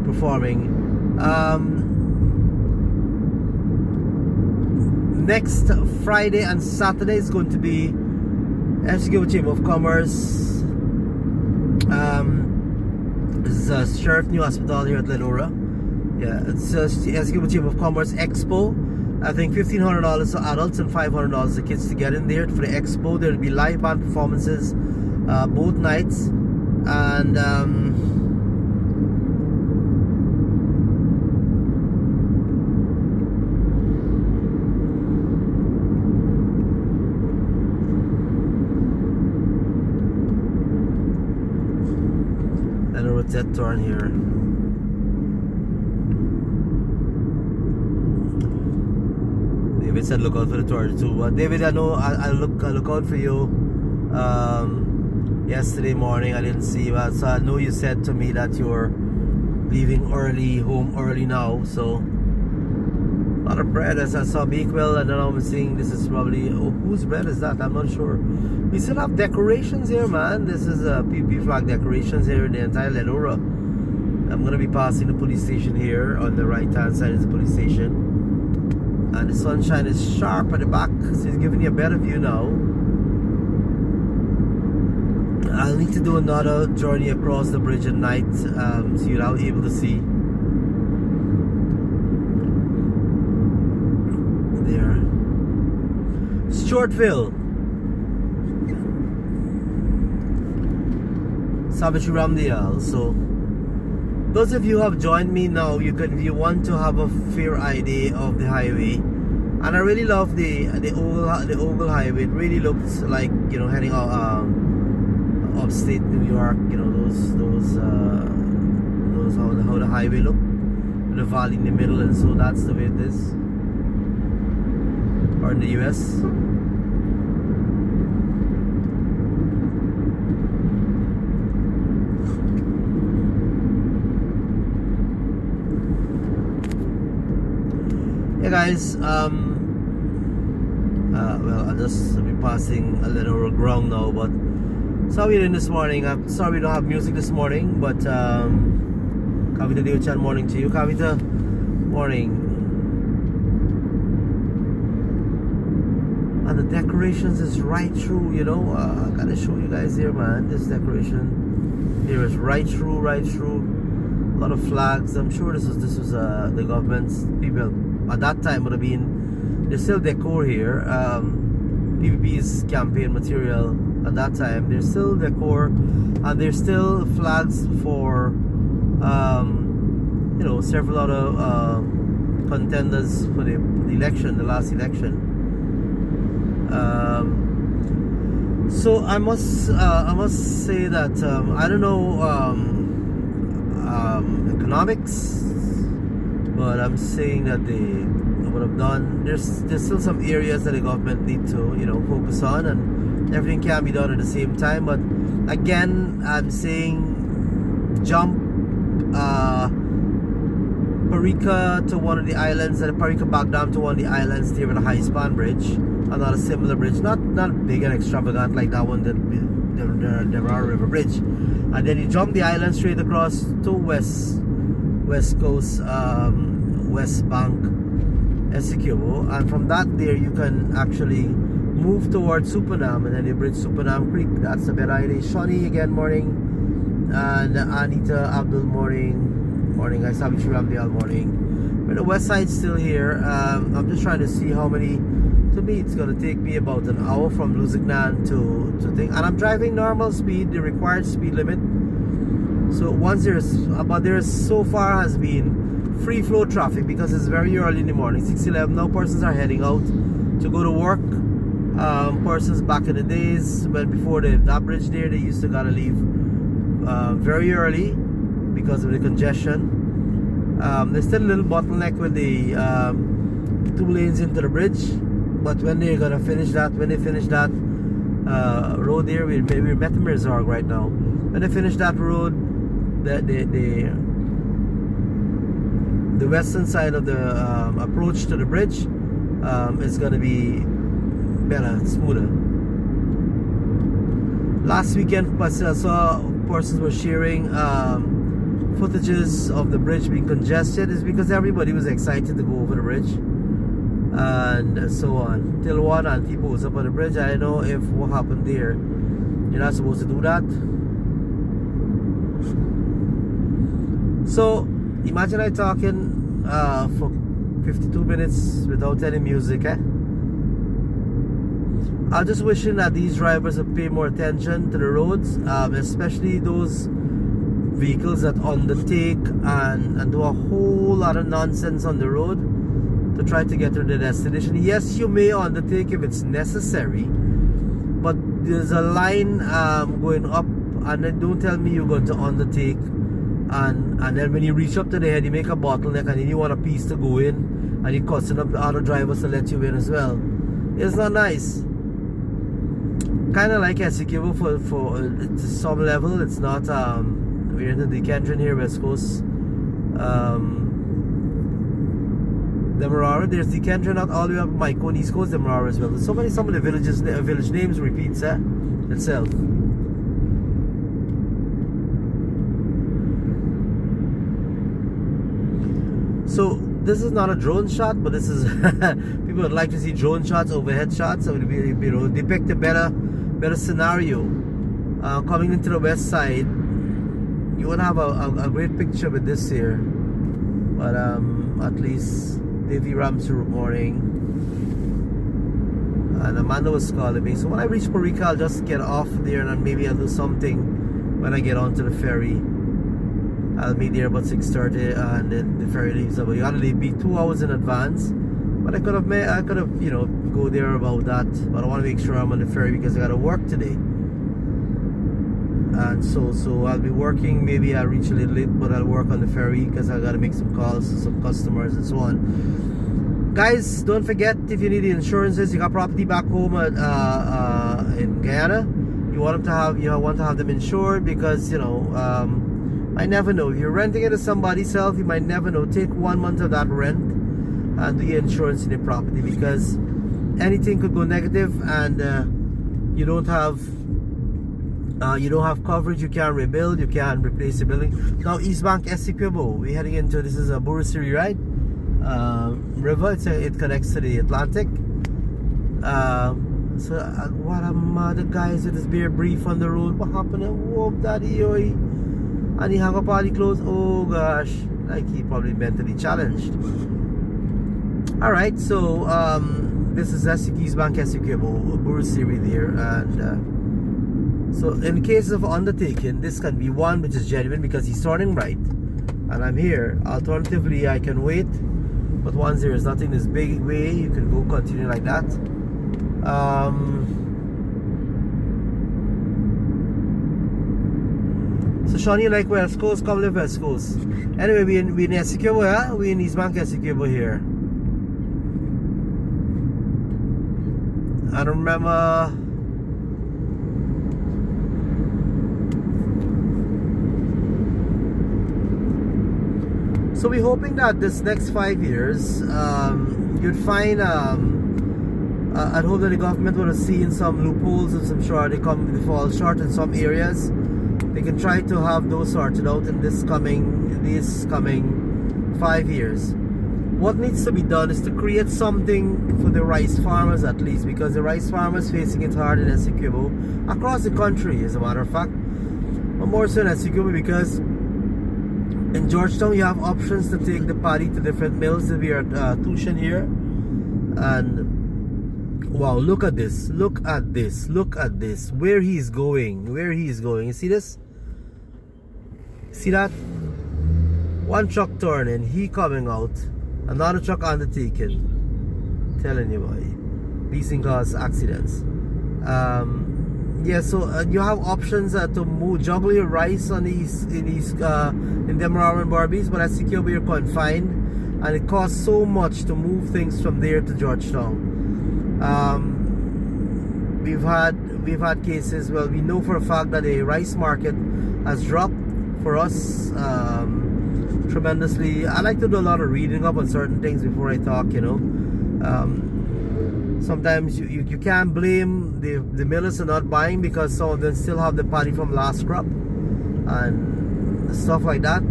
performing. Next Friday and Saturday is going to be Eskimo Chamber of Commerce. This is Sheriff New Hospital here at Lenora. Yeah, it's Eskimo Chamber of Commerce Expo. I think $1,500 for adults and $500 for kids to get in there for the expo. There'll be live band performances both nights, and and a rotate turn here. David said look out for the tornado too. But David, I know I'll look out for you. Yesterday morning I didn't see you, so I know you said to me that you're leaving early, home early now. So a lot of bread, as I saw Bakewell, and then I'm seeing this is probably, oh, whose bread is that? I'm not sure. We still have decorations here, man. This is PP flag decorations here in the entire Lenora. I'm gonna be passing the police station here. On the right hand side is the police station. And the sunshine is sharp at the back, so it's giving you a better view now. I'll need to do another journey across the bridge at night, so you're now able to see. There. Stewartville. Savage Ramdale. So those of you who have joined me now, you can, if you want to have a fair idea of the highway. And I really love the Ogle Highway. It really looks like, you know, heading out upstate New York. You know, those how the highway look, with the valley in the middle, and so that's the way it is. Or in the US. Yeah, guys, well, I'll just be passing a little ground now, but sorry in this morning. I'm sorry we don't have music this morning, but Kavita Deochan, morning to you. Kavita, morning. And the decorations is right through, you know. I gotta show you guys here, man. This decoration here is right through, right through. A lot of flags. I'm sure this was the government's people at that time would have been. There's still decor here. PPP's campaign material at that time. There's still decor, and there's still flags for you know, several other contenders for the election, the last election. So I must say that I don't know economics, but I'm saying that they would have done. There's still some areas that the government need to, you know, focus on, and everything can be done at the same time. But again, I'm saying jump Parika to one of the islands, and Parika back down to one of the islands there with a high span bridge. Another similar bridge, not big and extravagant like that one, the Rara River Bridge. And then you jump the island straight across to West Coast, West Bank, Essequibo, and from that there you can actually move towards Supernam, and then you bridge Supernam Creek. That's a better idea. Shawnee again, morning, and Anita Abdul, morning. Guys, Savage Ramdale, morning. But the west side's still here. I'm just trying to see how many. To me, it's gonna take me about an hour from Lusignan to thing, and I'm driving normal speed, the required speed limit. So once there's so far has been free flow traffic because it's very early in the morning, 6:11. Now persons are heading out to go to work. Persons back in the days when before that bridge there, they used to gotta leave very early because of the congestion. There's still a little bottleneck with the 2 lanes into the bridge. But when they're gonna finish that, road there, we're Metamizorg right now. When they finish that road, the western side of the approach to the bridge, it's gonna be better, smoother. Last weekend, I saw persons were sharing footages of the bridge being congested. Is because everybody was excited to go over the bridge and so on. Till one auntie was up on the bridge. I don't know if what happened there. You're not supposed to do that. So imagine I talking for 52 minutes without any music, eh? I'm just wishing that these drivers would pay more attention to the roads, especially those vehicles that undertake and do a whole lot of nonsense on the road to try to get to their destination. Yes, you may undertake if it's necessary, but there's a line going up, and then don't tell me you're going to undertake and then when you reach up to the head you make a bottleneck and then you want a piece to go in and you're costing up the other drivers to let you in as well. It's not nice. Kind of like SEQ for to some level. It's not we're in the Decandron here, West Coast. Demerara, there's Decandron out all the way up Myco, East Coast, Demerara as well. There's some of the village names repeats itself. So this is not a drone shot, but this is people would like to see drone shots, overhead shots, so it will depict a better scenario. Coming into the west side, you won't have a great picture with this here, but at least Davy Ramsey morning, and Amanda was calling me. So when I reach Parika, I'll just get off there and then maybe I'll do something when I get onto the ferry. I'll be there about 6:30 and then the ferry leaves. So you gotta be 2 hours in advance. But I could have go there about that. But I want to make sure I'm on the ferry because I gotta work today. And so I'll be working. Maybe I'll reach a little late, but I'll work on the ferry because I gotta make some calls to some customers and so on. Guys, don't forget, if you need the insurances, you got property back home in Guyana. You want to have them insured because I never know. If you're renting it to somebody's else, you might never know. Take 1 month of that rent and do your insurance in the property because anything could go negative and you don't have coverage. You can't rebuild. You can't replace the building. Now East Bank Essequibo, we're heading into, this is a Burusiri, right? River. It connects to the Atlantic. So what a mother guys with this beer brief on the road. What happened? Whoop, daddy, oi. And he hung up all the clothes. Oh gosh, like he probably mentally challenged. Alright, so this is East Bank Essequibo, Burusiri there, and so in case of undertaking, this can be one which is genuine because he's turning right and I'm here. Alternatively, I can wait, but once there is nothing this big way, you can go continue like that. So Shawnee, like West Coast, come live West Coast. Anyway, we in Essequibo, yeah? We in East Bank Essequibo here. I don't remember. So we're hoping that this next 5 years, you'd find, I'd hope that the government would have seen some loopholes and some short, they fall short in some areas. They can try to have those sorted out in these coming 5 years. What needs to be done is to create something for the rice farmers at least, because the rice farmers facing it hard in Essequibo, across the country as a matter of fact, but more so in Essequibo because in Georgetown you have options to take the paddy to different mills. We are at Tushan here, and wow, look at this, look at this, look at this, where he's going, you see this? See that? One truck turning, he coming out, another truck undertaking. Telling you, boy, these things cause accidents. Yeah, so you have options to juggle your rice on in Demerara and Barbies, but as secure you're confined, and it costs so much to move things from there to Georgetown. We've had cases. Well, we know for a fact that the rice market has dropped for us tremendously. I like to do a lot of reading up on certain things before I talk, Sometimes you can't blame the millers for not buying, because some of them still have the paddy from last crop and stuff like that.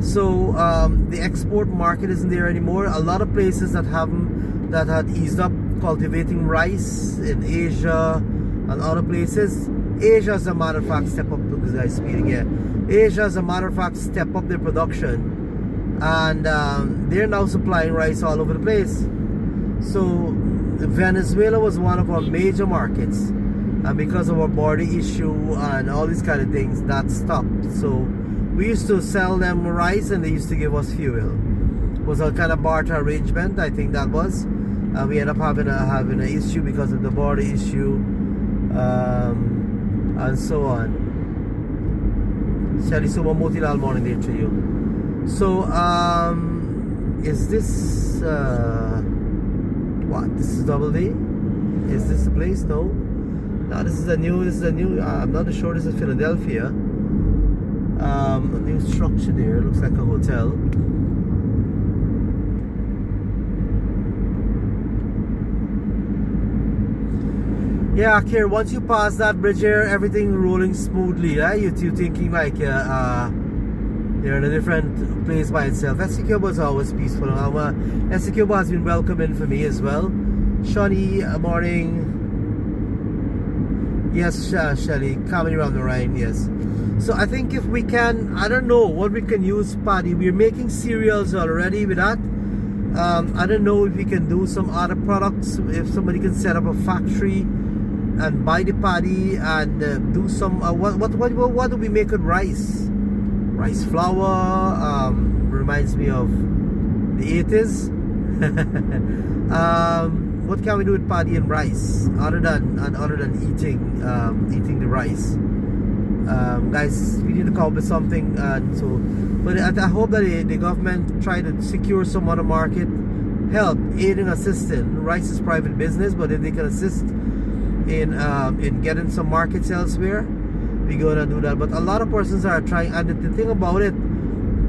So the export market isn't there anymore. A lot of places that had eased up cultivating rice in Asia and other places. Asia, as a matter of fact, step up, because guys speaking here. Asia, as a matter of fact, step up their production, and they're now supplying rice all over the place. So Venezuela was one of our major markets, and because of our border issue and all these kind of things, that stopped. So we used to sell them rice and they used to give us fuel. It was a kind of barter arrangement, I think that was. We ended up having an issue because of the border issue, and so on. Shelly Suma Motilal morning there to you. So is this what? This is Double D? Is this the place? No. No, this is a new I'm not sure this is Philadelphia. A new structure there, looks like a hotel. Yeah, Akir, once you pass that bridge here, everything rolling smoothly, right? You're thinking like you're in a different place by itself. SQ was always peaceful. SQ has been welcoming for me as well. Shawnee, morning. Yes, Shelly, coming around the Rhine, yes. So I think if we can, I don't know what we can use paddy. We're making cereals already with that. I don't know if we can do some other products. If somebody can set up a factory and buy the paddy and do some what do we make with rice? Rice flour. Reminds me of the 80s. What can we do with paddy and rice other than eating the rice? Guys, we need to come up with something. But I hope that the government try to secure some other market help, aid and assisting. Rice is private business, but if they can assist in getting some markets elsewhere, we're gonna do that. But a lot of persons are trying, and the thing about it,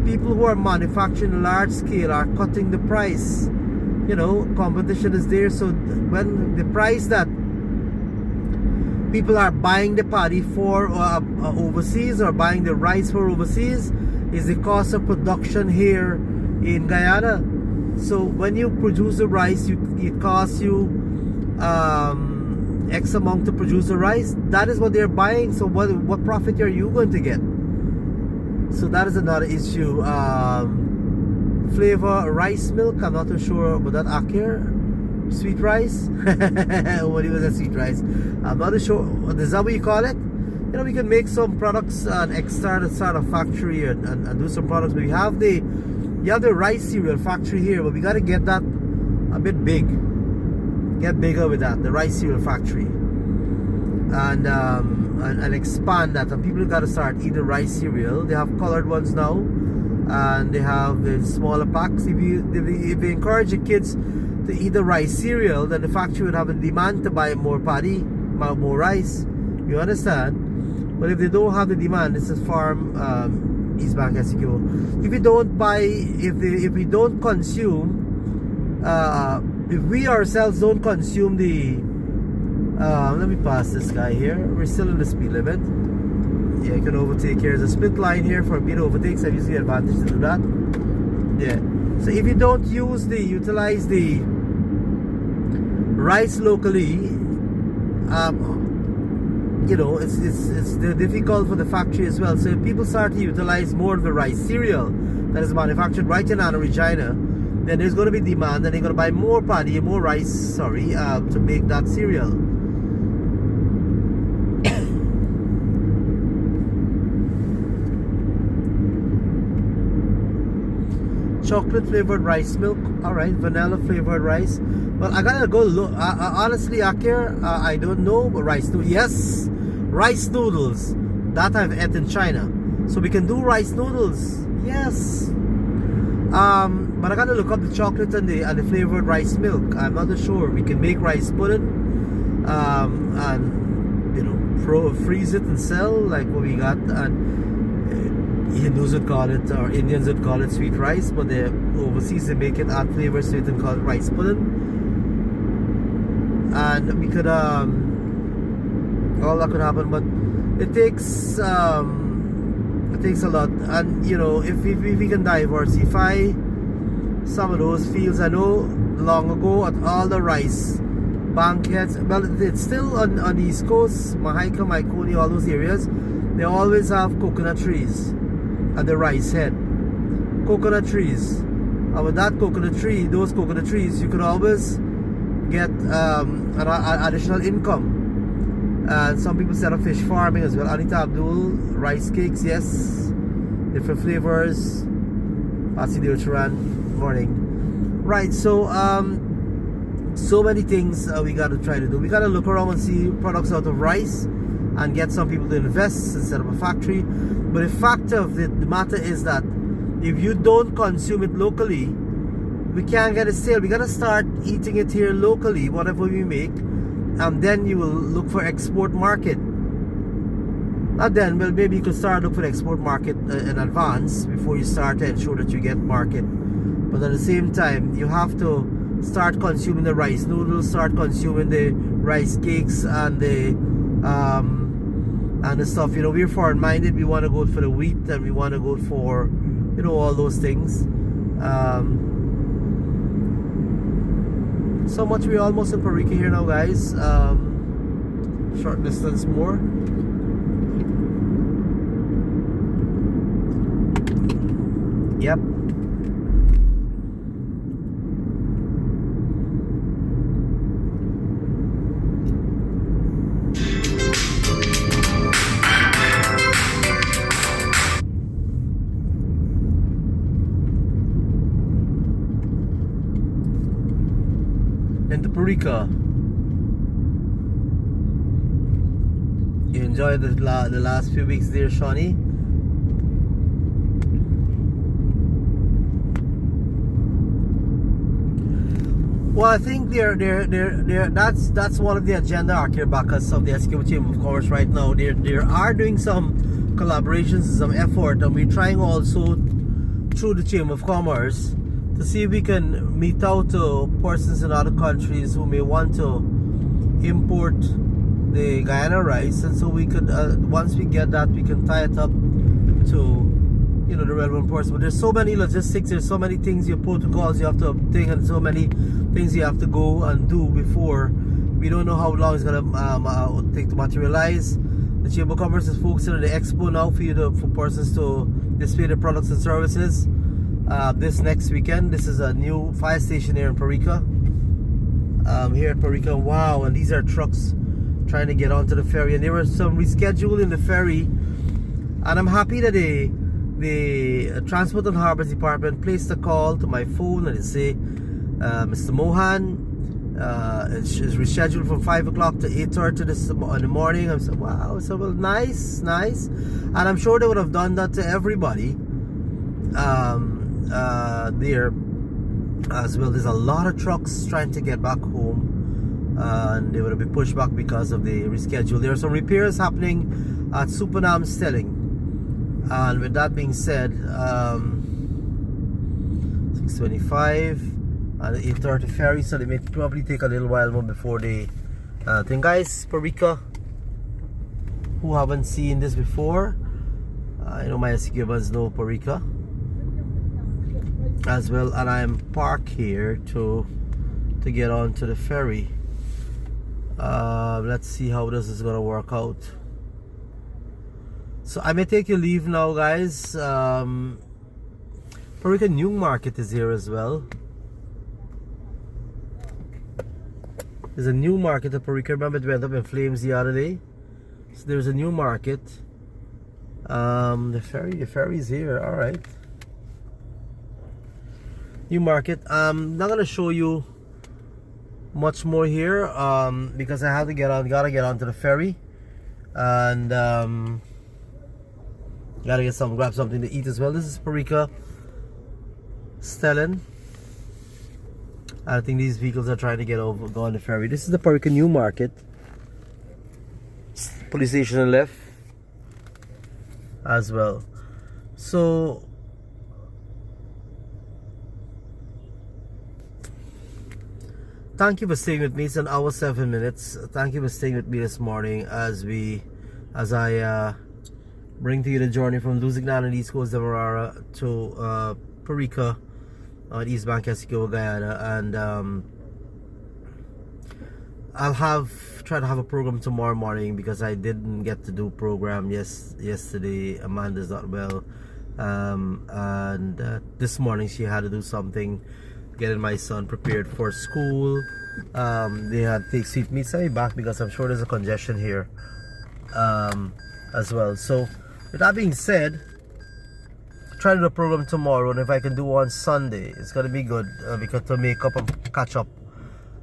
people who are manufacturing large scale are cutting the price. You know, competition is there, so when the price that people are buying the paddy for overseas, or buying the rice for overseas, is the cost of production here in Guyana. So when you produce the rice, it costs you X amount to produce the rice. That is what they're buying. So what profit are you going to get? So that is another issue. Flavor rice milk, I'm not too sure about that. Akir, sweet rice. What was that sweet rice? I'm not too sure. Is that what you call it? You know, we can make some products and start a factory and do some products. But you have the rice cereal factory here, but we got to get that a bit big. Get bigger with that, the rice cereal factory, and expand that. And people got to start eating rice cereal. They have colored ones now, and they have the smaller packs. If you encourage the kids to eat the rice cereal, then the factory would have a demand to buy more paddy, more rice. You understand? But if they don't have the demand, this is farm East Bank SQ. If we don't buy, if we don't consume, if we ourselves don't consume the let me pass this guy here. We're still in the speed limit. Yeah, you can overtake here. There's a split line here for me to overtake, so I use the advantage to do that. Yeah. So if you don't utilize the rice locally, you know, it's difficult for the factory as well. So if people start to utilize more of the rice cereal that is manufactured right in Anna Regina, then there's going to be demand, and they're going to buy more paddy, more rice, to make that cereal. Chocolate flavored rice milk, alright. Vanilla flavored rice. Well, I gotta go look. Honestly, Akir, I don't know, but rice noodles. Yes, rice noodles that I've ate in China. So we can do rice noodles. Yes. But I gotta look up the chocolate and the flavored rice milk. I'm not sure. We can make rice pudding, and you know, freeze it and sell like what we got. And Hindus would call it, or Indians would call it sweet rice, but overseas they make it, add flavors to it and call it rice pudding. and we could all that could happen, but it takes a lot. And you know, if we can diversify some of those fields. I know long ago at all the rice banquets, well, it's still on the East Coast, Mahaika, Maikoni, all those areas, they always have coconut trees at the rice head. Coconut trees. And with that those coconut trees, you could always get an additional income. And some people set up fish farming as well. Anita Abdul, rice cakes, yes, different flavors. Pasi Deocharan, morning. Right, so so many things we got to try to do. We got to look around and see products out of rice and get some people to invest and set up a factory. But the fact of the matter is that if you don't consume it locally, we can't get a sale. We got to start eating it here locally, whatever we make, and then you will look for export market. Not then, well, maybe you could start look for the export market in advance before you start to ensure that you get market. But at the same time, you have to start consuming the rice noodles, start consuming the rice cakes and the stuff. You know, we're foreign minded. We want to go for the wheat and we want to go for, you know, all those things. So much. We're almost in Parika here now, guys. Short distance more. Yep. Into Parika. You enjoyed the last few weeks there, Shawnee? Well, I think that's one of the agenda archibacchus of the Eskimo Chamber of Commerce right now. They are doing some collaborations, some effort, and we're trying also through the Chamber of Commerce to see if we can meet out to persons in other countries who may want to import the Guyana rice, and so we could once we get that, we can tie it up to, you know, the relevant person. But there's so many logistics, there's so many things, your protocols you have to obtain, and so many things you have to go and do before. We don't know how long it's gonna take to materialize. The Chamber of Commerce is focusing on the expo now for persons to display their products and services. This next weekend, this is a new fire station here in Parika. Here at Parika, wow! And these are trucks trying to get onto the ferry, and there was some rescheduling the ferry. And I'm happy that the Transport and Harbors Department placed a call to my phone and they say, Mr. Mohan, it's rescheduled from 5 o'clock to 8:30 in the morning. I'm saying, wow, so well, nice. And I'm sure they would have done that to everybody there as well. There's a lot of trucks trying to get back home, and they would be pushed back because of the reschedule. There are some repairs happening at Supernam Stelling. And with that being said, 6:25 and 8:30 ferry, so they may probably take a little while more before they think. Guys, Parika, who haven't seen this before, I know my Eskimos know Parika as well, and I'm parked here to get onto the ferry. Let's see how this is gonna work out. So I may take a leave now, guys. Parika New Market is here as well. There's a new market at Parika. Remember it went up in flames the other day. So there's a new market. The ferry's here. All right. New market. I'm not gonna show you much more here because I have to gotta get onto the ferry, and gotta grab something to eat as well. This is Parika Stelling. I think these vehicles are trying to go on the ferry. This is the Parika New Market. Police station on the left as well. So thank you for staying with me. It's an hour 7 minutes. Thank you for staying with me this morning as I bring to you the journey from Lusignan and East Coast Demerara to Parika on East Bank, Essequibo, Guyana, and I'll try to have a program tomorrow morning because I didn't get to do program yesterday. Amanda's not well, and this morning she had to do something, getting my son prepared for school. They had to take seat meets me back because I'm sure there's a congestion here as well. So with that being said, try to do a program tomorrow, and if I can do on Sunday, it's gonna be good because to make up and catch up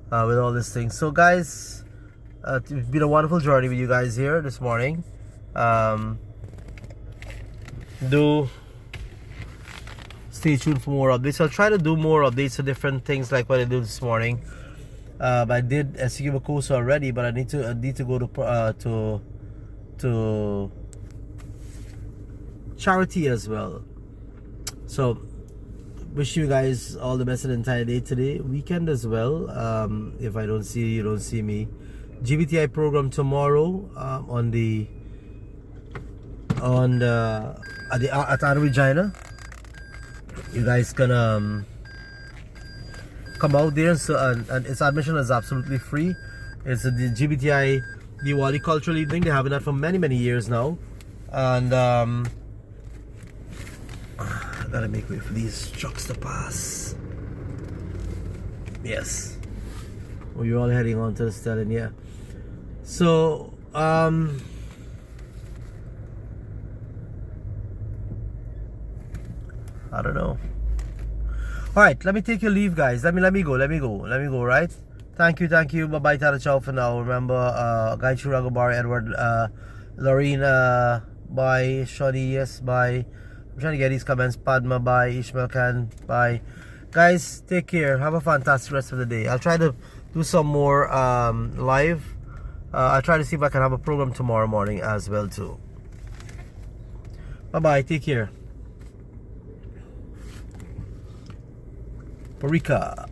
with all these things. So guys, it's been a wonderful journey with you guys here this morning. Do stay tuned for more updates. I'll try to do more updates to different things like what I did this morning. I did Essequibo Coast already, but I need to go to charity as well. So wish you guys all the best an entire day today, weekend as well. If I don't see you, you don't see me. GBTI program tomorrow at Regina. You guys can come out there, and its admission is absolutely free. It's the GBTI Diwali Cultural Evening. They're having that for many years now, and I gotta make way for these trucks to pass. Yes, we're all heading on to the Stelling, yeah. So I don't know. All right, let me take your leave, guys. Let me go, right? Thank you. Bye bye, Tata Chow for now. Remember, Guy Chirago, Barry, Edward, Lorena, bye, Shawty, yes, bye. I'm trying to get these comments. Padma, bye. Ishmael Khan, bye. Guys, take care. Have a fantastic rest of the day. I'll try to do some more live. I'll try to see if I can have a program tomorrow morning as well too. Bye bye. Take care. Parika.